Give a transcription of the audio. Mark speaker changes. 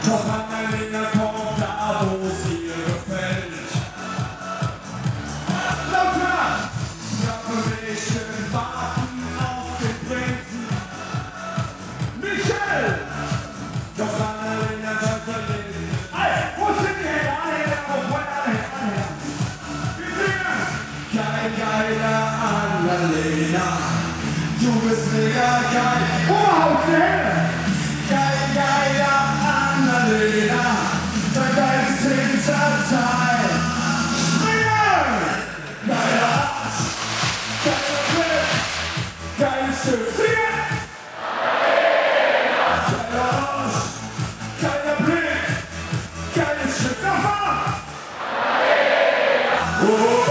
Speaker 1: Doch Annalena kommt da, wo es ihr gefällt. Lauter! Revolution warten auf den Prinzen. Michel! Doch Annalena sagt verlegen. Hey, wo sind die Hände? Alle Hände auf, alle Hände. Wir singen! Geil, geiler Annalena. Du bist mega geil. Oberhaus, die Hände! Geil, geiler Annalena. Dein geiles Hinterteil. Geiler Arsch. Geiler Blick. Geiles Stück. Singen! Geiler Arsch. Geiler Blick. Geiles Stück. Nochmal! Oh.